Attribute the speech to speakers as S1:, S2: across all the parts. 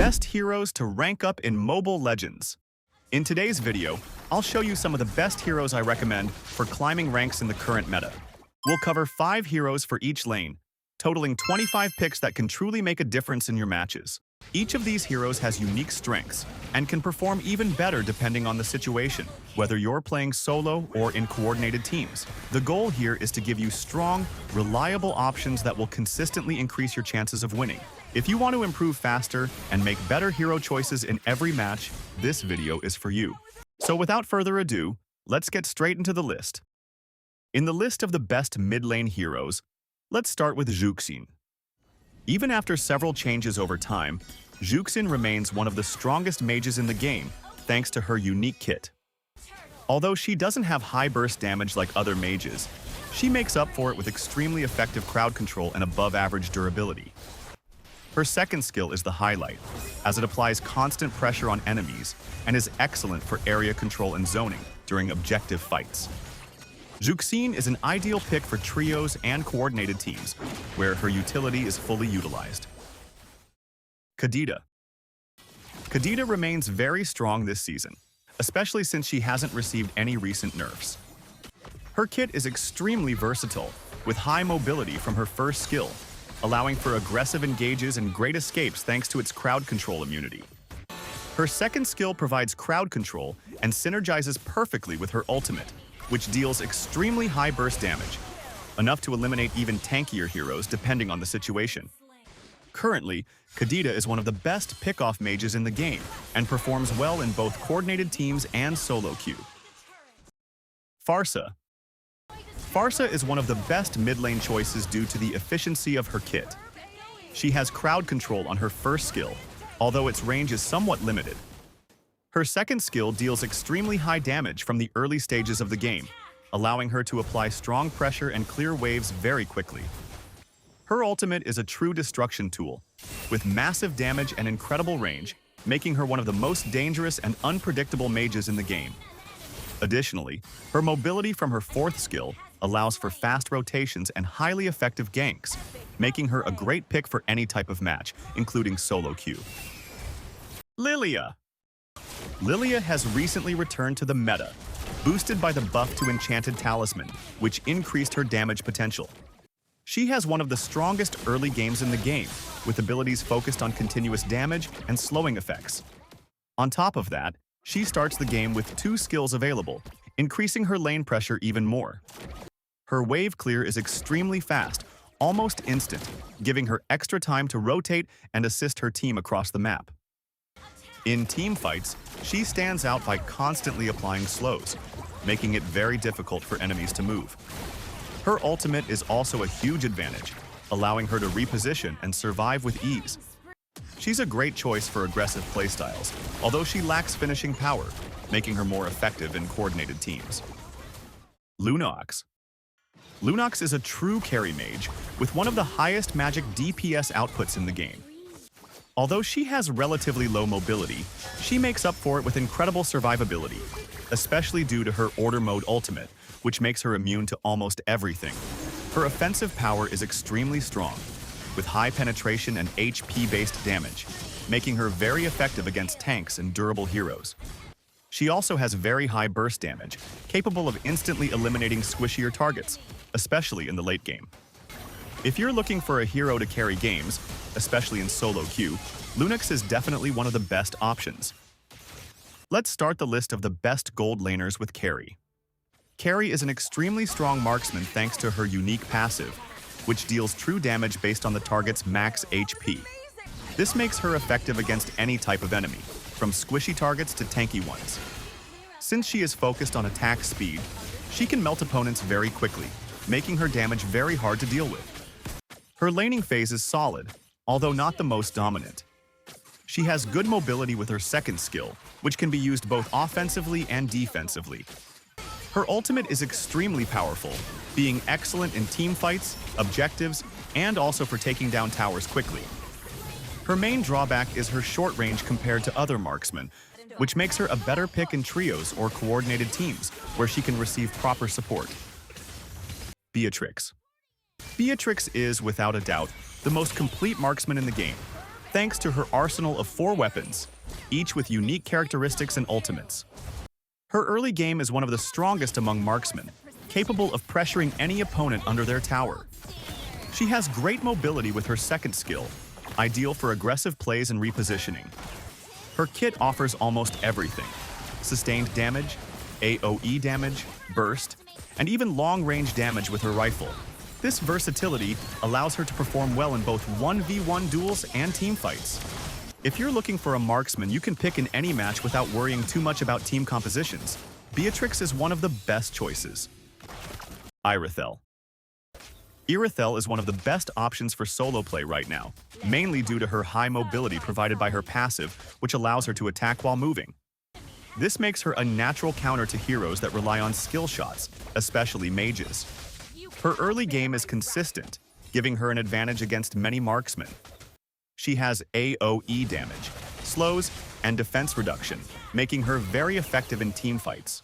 S1: Best heroes to rank up in Mobile Legends. In today's video, I'll show you some of the best heroes I recommend for climbing ranks in the current meta. We'll cover 5 heroes for each lane, totaling 25 picks that can truly make a difference in your matches. Each of these heroes has unique strengths and can perform even better depending on the situation, whether you're playing solo or in coordinated teams. The goal here is to give you strong, reliable options that will consistently increase your chances of winning. If you want to improve faster and make better hero choices in every match, this video is for you. So without further ado, let's get straight into the list. In the list of the best mid-lane heroes, let's start with Juxin. Even after several changes over time, Juxin remains one of the strongest mages in the game, thanks to her unique kit. Although she doesn't have high burst damage like other mages, she makes up for it with extremely effective crowd control and above-average durability. Her second skill is the highlight, as it applies constant pressure on enemies and is excellent for area control and zoning during objective fights. Juxin is an ideal pick for trios and coordinated teams, where her utility is fully utilized. Kadita. Kadita remains very strong this season, especially since she hasn't received any recent nerfs. Her kit is extremely versatile, with high mobility from her first skill, allowing for aggressive engages and great escapes thanks to its crowd control immunity. Her second skill provides crowd control and synergizes perfectly with her ultimate, which deals extremely high burst damage, enough to eliminate even tankier heroes depending on the situation. Currently, Kadita is one of the best pick-off mages in the game and performs well in both coordinated teams and solo queue. Pharsa. Pharsa is one of the best mid-lane choices due to the efficiency of her kit. She has crowd control on her first skill, although its range is somewhat limited. Her second skill deals extremely high damage from the early stages of the game, allowing her to apply strong pressure and clear waves very quickly. Her ultimate is a true destruction tool, with massive damage and incredible range, making her one of the most dangerous and unpredictable mages in the game. Additionally, her mobility from her fourth skill allows for fast rotations and highly effective ganks, making her a great pick for any type of match, including solo queue. Lilia. Lilia has recently returned to the meta, boosted by the buff to Enchanted Talisman, which increased her damage potential. She has one of the strongest early games in the game, with abilities focused on continuous damage and slowing effects. On top of that, she starts the game with 2 skills available, increasing her lane pressure even more. Her wave clear is extremely fast, almost instant, giving her extra time to rotate and assist her team across the map. In team fights, she stands out by constantly applying slows, making it very difficult for enemies to move. Her ultimate is also a huge advantage, allowing her to reposition and survive with ease. She's a great choice for aggressive playstyles, although she lacks finishing power, making her more effective in coordinated teams. Lunox. Lunox is a true carry mage with one of the highest magic DPS outputs in the game. Although she has relatively low mobility, she makes up for it with incredible survivability, especially due to her Order Mode ultimate, which makes her immune to almost everything. Her offensive power is extremely strong, with high penetration and HP-based damage, making her very effective against tanks and durable heroes. She also has very high burst damage, capable of instantly eliminating squishier targets, especially in the late game. If you're looking for a hero to carry games, especially in solo queue, Lunox is definitely one of the best options. Let's start the list of the best gold laners with Carry. Carry is an extremely strong marksman thanks to her unique passive, which deals true damage based on the target's max HP. This makes her effective against any type of enemy, from squishy targets to tanky ones. Since she is focused on attack speed, she can melt opponents very quickly, making her damage very hard to deal with. Her laning phase is solid, although not the most dominant. She has good mobility with her second skill, which can be used both offensively and defensively. Her ultimate is extremely powerful, being excellent in team fights, objectives, and also for taking down towers quickly. Her main drawback is her short range compared to other marksmen, which makes her a better pick in trios or coordinated teams, where she can receive proper support. Beatrix. Beatrix is, without a doubt, the most complete marksman in the game. thanks to her arsenal of 4 weapons, each with unique characteristics and ultimates. Her early game is one of the strongest among marksmen, capable of pressuring any opponent under their tower. She has great mobility with her second skill, ideal for aggressive plays and repositioning. Her kit offers almost everything: sustained damage, AoE damage, burst, and even long-range damage with her rifle. This versatility allows her to perform well in both 1v1 duels and teamfights. If you're looking for a marksman you can pick in any match without worrying too much about team compositions, Beatrix is one of the best choices. Rickfil. Rickfil is one of the best options for solo play right now, mainly due to her high mobility provided by her passive, which allows her to attack while moving. This makes her a natural counter to heroes that rely on skill shots, especially mages. Her early game is consistent, giving her an advantage against many marksmen. She has AoE damage, slows, and defense reduction, making her very effective in teamfights.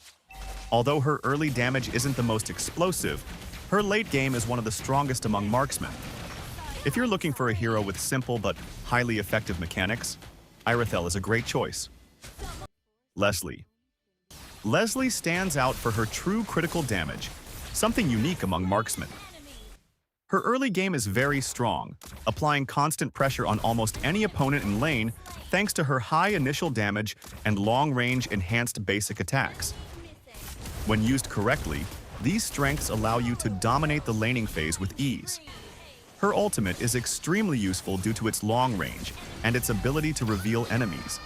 S1: Although her early damage isn't the most explosive, her late game is one of the strongest among marksmen. If you're looking for a hero with simple but highly effective mechanics, Rickfil is a great choice. Leslie. Leslie stands out for her true critical damage, something unique among marksmen. Her early game is very strong, applying constant pressure on almost any opponent in lane thanks to her high initial damage and long-range enhanced basic attacks. When used correctly, these strengths allow you to dominate the laning phase with ease. Her ultimate is extremely useful due to its long range and its ability to reveal enemies.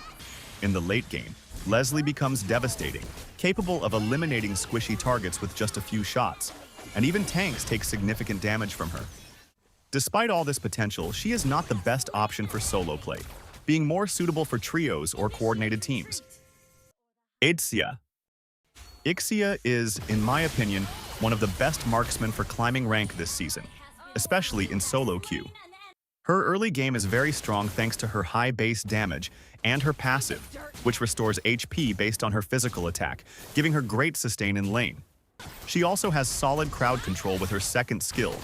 S1: In the late game, Leslie becomes devastating, capable of eliminating squishy targets with just a few shots, and even tanks take significant damage from her. Despite all this potential, she is not the best option for solo play, being more suitable for trios or coordinated teams. Ixia. Ixia is, in my opinion, one of the best marksmen for climbing rank this season, especially in solo queue. Her early game is very strong thanks to her high base damage and her passive, which restores HP based on her physical attack, giving her great sustain in lane. She also has solid crowd control with her second skill,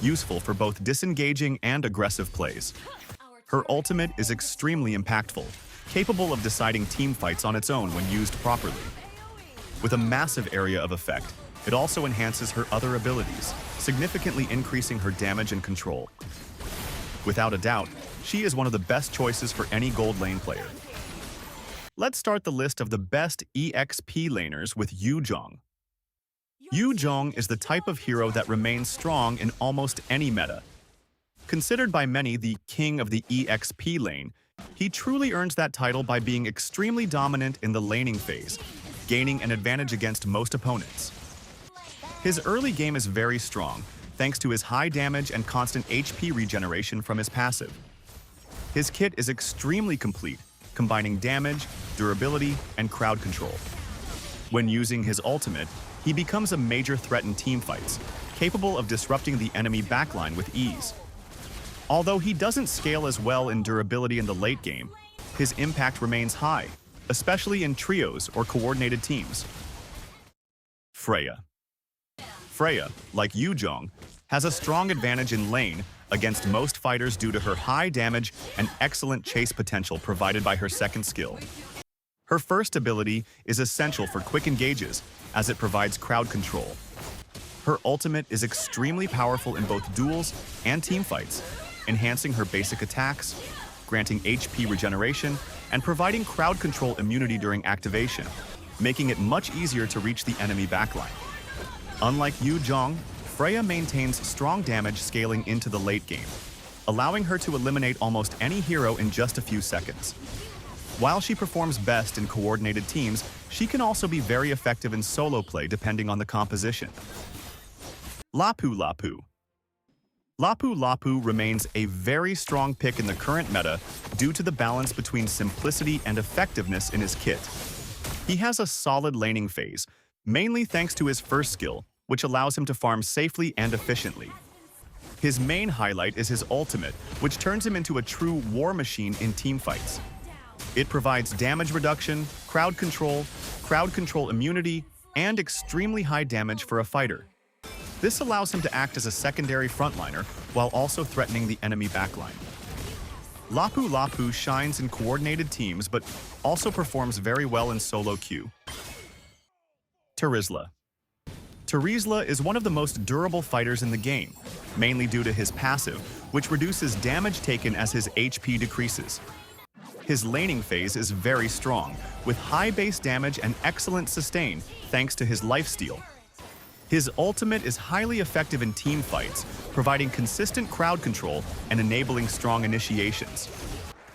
S1: useful for both disengaging and aggressive plays. Her ultimate is extremely impactful, capable of deciding teamfights on its own when used properly. With a massive area of effect, it also enhances her other abilities, significantly increasing her damage and control. Without a doubt, she is one of the best choices for any gold lane player. Let's start the list of the best EXP laners with Yu Zhong. Yu Zhong is the type of hero that remains strong in almost any meta. Considered by many the king of the EXP lane, he truly earns that title by being extremely dominant in the laning phase, gaining an advantage against most opponents. His early game is very strong, thanks to his high damage and constant HP regeneration from his passive. His kit is extremely complete, combining damage, durability, and crowd control. When using his ultimate, he becomes a major threat in teamfights, capable of disrupting the enemy backline with ease. Although he doesn't scale as well in durability in the late game, his impact remains high, especially in trios or coordinated teams. Freya. Freya, like Yu Zhong, has a strong advantage in lane against most fighters due to her high damage and excellent chase potential provided by her second skill. Her first ability is essential for quick engages, as it provides crowd control. Her ultimate is extremely powerful in both duels and teamfights, enhancing her basic attacks, granting HP regeneration, and providing crowd control immunity during activation, making it much easier to reach the enemy backline. Unlike Yu Zhong, Freya maintains strong damage scaling into the late game, allowing her to eliminate almost any hero in just a few seconds. While she performs best in coordinated teams, she can also be very effective in solo play depending on the composition. Lapu Lapu. Lapu Lapu remains a very strong pick in the current meta due to the balance between simplicity and effectiveness in his kit. He has a solid laning phase, mainly thanks to his first skill, which allows him to farm safely and efficiently. His main highlight is his ultimate, which turns him into a true war machine in teamfights. It provides damage reduction, crowd control immunity, and extremely high damage for a fighter. This allows him to act as a secondary frontliner while also threatening the enemy backline. Lapu Lapu shines in coordinated teams but also performs very well in solo queue. Terizla. Terizla is one of the most durable fighters in the game, mainly due to his passive, which reduces damage taken as his HP decreases. His laning phase is very strong, with high base damage and excellent sustain thanks to his lifesteal. His ultimate is highly effective in team fights, providing consistent crowd control and enabling strong initiations.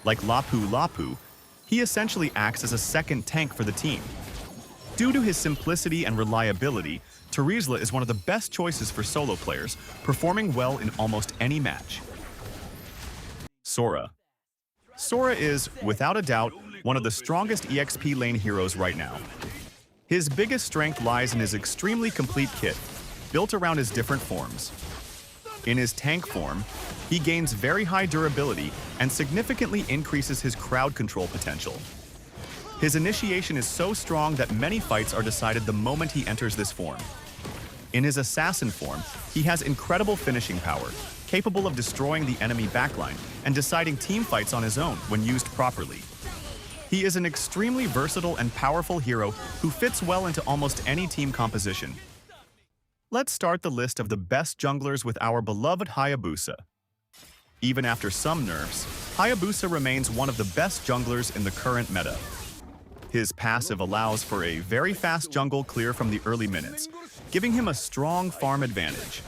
S1: Like Lapu Lapu, he essentially acts as a second tank for the team. Due to his simplicity and reliability, Terizla is one of the best choices for solo players, performing well in almost any match. Sora. Sora is, without a doubt, one of the strongest EXP Lane heroes right now. His biggest strength lies in his extremely complete kit, built around his different forms. In his tank form, he gains very high durability and significantly increases his crowd control potential. His initiation is so strong that many fights are decided the moment he enters this form. In his assassin form, he has incredible finishing power, capable of destroying the enemy backline and deciding team fights on his own when used properly. He is an extremely versatile and powerful hero who fits well into almost any team composition. Let's start the list of the best junglers with our beloved Hayabusa. Even after some nerfs, Hayabusa remains one of the best junglers in the current meta. His passive allows for a very fast jungle clear from the early minutes, giving him a strong farm advantage.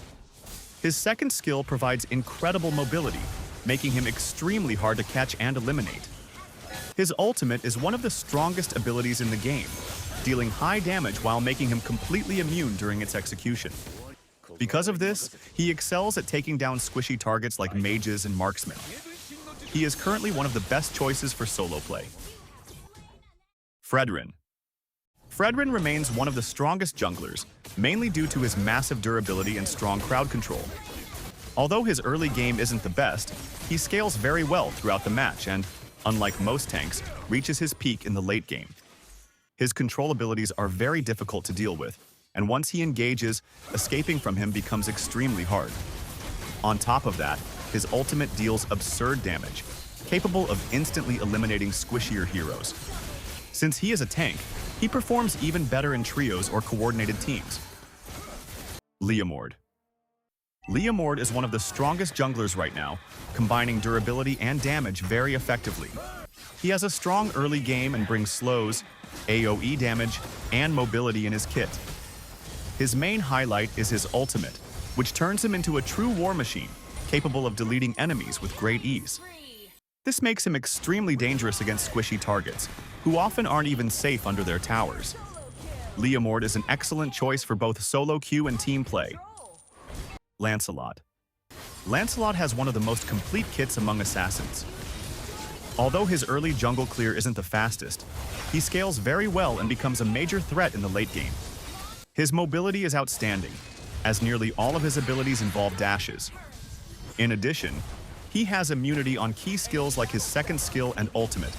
S1: His second skill provides incredible mobility, making him extremely hard to catch and eliminate. His ultimate is one of the strongest abilities in the game, dealing high damage while making him completely immune during its execution. Because of this, he excels at taking down squishy targets like mages and marksmen. He is currently one of the best choices for solo play. Fredrin. Fredrin remains one of the strongest junglers, mainly due to his massive durability and strong crowd control. Although his early game isn't the best, he scales very well throughout the match and, unlike most tanks, reaches his peak in the late game. His control abilities are very difficult to deal with, and once he engages, escaping from him becomes extremely hard. On top of that, his ultimate deals absurd damage, capable of instantly eliminating squishier heroes. Since he is a tank, he performs even better in trios or coordinated teams. Leomord. Leomord is one of the strongest junglers right now, combining durability and damage very effectively. He has a strong early game and brings slows, AoE damage, and mobility in his kit. His main highlight is his ultimate, which turns him into a true war machine, capable of deleting enemies with great ease. This makes him extremely dangerous against squishy targets, who often aren't even safe under their towers. Leomord is an excellent choice for both solo queue and team play. Lancelot. Lancelot has one of the most complete kits among assassins. Although his early jungle clear isn't the fastest, he scales very well and becomes a major threat in the late game. His mobility is outstanding, as nearly all of his abilities involve dashes. In addition, he has immunity on key skills like his second skill and ultimate,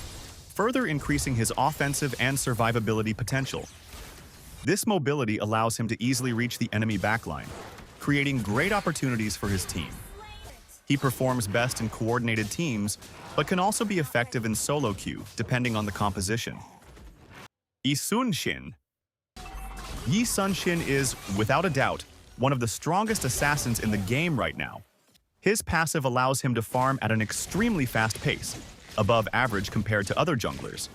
S1: further increasing his offensive and survivability potential. This mobility allows him to easily reach the enemy backline, creating great opportunities for his team. He performs best in coordinated teams, but can also be effective in solo queue, depending on the composition. Yi Sun-shin. Yi Sun-shin is, without a doubt, one of the strongest assassins in the game right now. His passive allows him to farm at an extremely fast pace, above average compared to other junglers.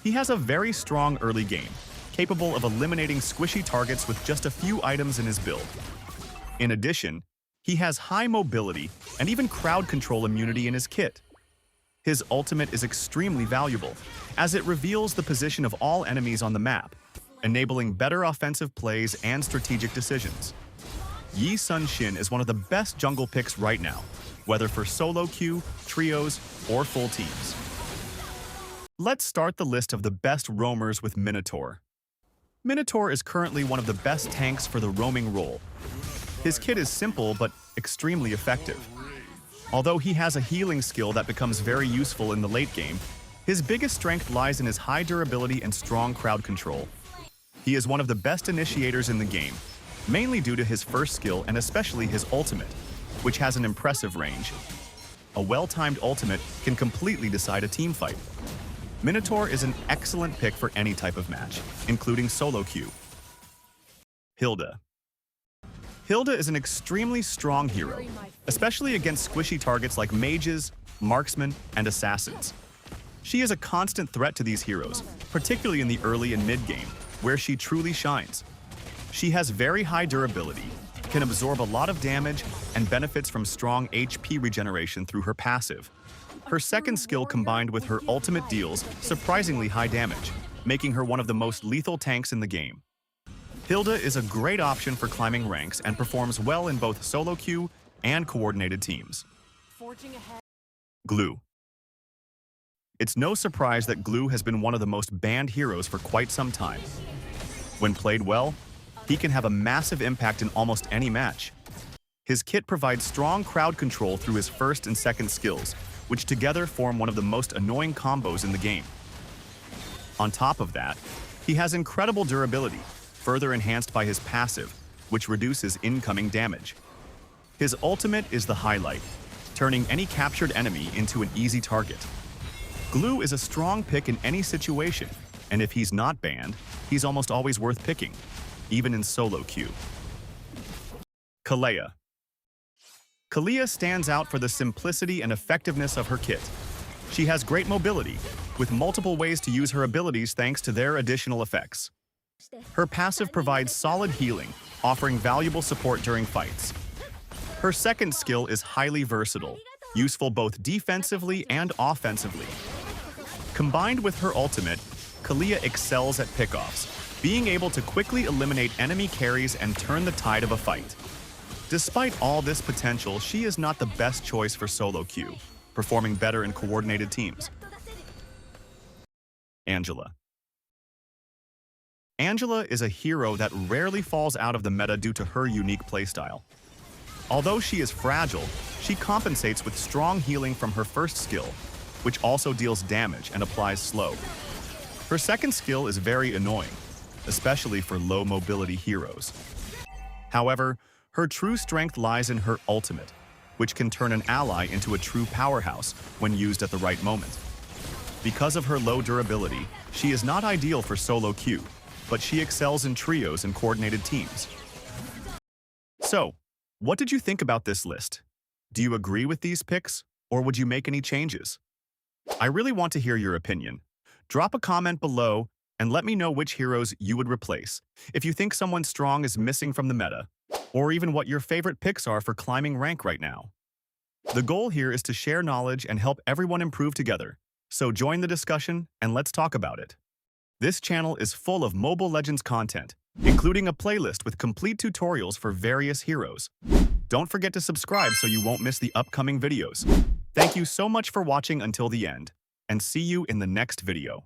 S1: He has a very strong early game, capable of eliminating squishy targets with just a few items in his build. In addition, he has high mobility and even crowd control immunity in his kit. His ultimate is extremely valuable, as it reveals the position of all enemies on the map, enabling better offensive plays and strategic decisions. Yi Sun-shin is one of the best jungle picks right now, whether for solo queue, trios, or full teams. Let's start the list of the best roamers with Minotaur. Minotaur is currently one of the best tanks for the roaming role. His kit is simple but extremely effective. Although he has a healing skill that becomes very useful in the late game, his biggest strength lies in his high durability and strong crowd control. He is one of the best initiators in the game, mainly due to his first skill and especially his ultimate, which has an impressive range. a well-timed ultimate can completely decide a team fight. Minotaur is an excellent pick for any type of match, including solo queue. Hilda. Hilda is an extremely strong hero, especially against squishy targets like mages, marksmen, and assassins. She is a constant threat to these heroes, particularly in the early and mid-game, where she truly shines. She has very high durability, can absorb a lot of damage, and benefits from strong HP regeneration through her passive. Her second skill combined with her ultimate deals surprisingly high damage, making her one of the most lethal tanks in the game. Hilda is a great option for climbing ranks and performs well in both solo queue and coordinated teams. Glue. It's no surprise that Glue has been one of the most banned heroes for quite some time. When played well, he can have a massive impact in almost any match. His kit provides strong crowd control through his first and second skills, which together form one of the most annoying combos in the game. On top of that, he has incredible durability, further enhanced by his passive, which reduces incoming damage. His ultimate is the highlight, turning any captured enemy into an easy target. Glue is a strong pick in any situation, and if he's not banned, he's almost always worth picking, even in solo queue. Kalea. Kalea stands out for the simplicity and effectiveness of her kit. She has great mobility, with multiple ways to use her abilities thanks to their additional effects. Her passive provides solid healing, offering valuable support during fights. Her second skill is highly versatile, useful both defensively and offensively. Combined with her ultimate, Kalea excels at pickoffs, being able to quickly eliminate enemy carries and turn the tide of a fight. Despite all this potential, she is not the best choice for solo queue, performing better in coordinated teams. Angela. Angela is a hero that rarely falls out of the meta due to her unique playstyle. Although she is fragile, she compensates with strong healing from her first skill, which also deals damage and applies slow. Her second skill is very annoying, especially for low mobility heroes. However, her true strength lies in her ultimate, which can turn an ally into a true powerhouse when used at the right moment. Because of her low durability, she is not ideal for solo queue, but she excels in trios and coordinated teams. So, what did you think about this list? Do you agree with these picks, or would you make any changes? I really want to hear your opinion. Drop a comment below and let me know which heroes you would replace, if you think someone strong is missing from the meta, or even what your favorite picks are for climbing rank right now. The goal here is to share knowledge and help everyone improve together, so join the discussion and let's talk about it. This channel is full of Mobile Legends content, including a playlist with complete tutorials for various heroes. Don't forget to subscribe so you won't miss the upcoming videos. Thank you so much for watching until the end, and see you in the next video.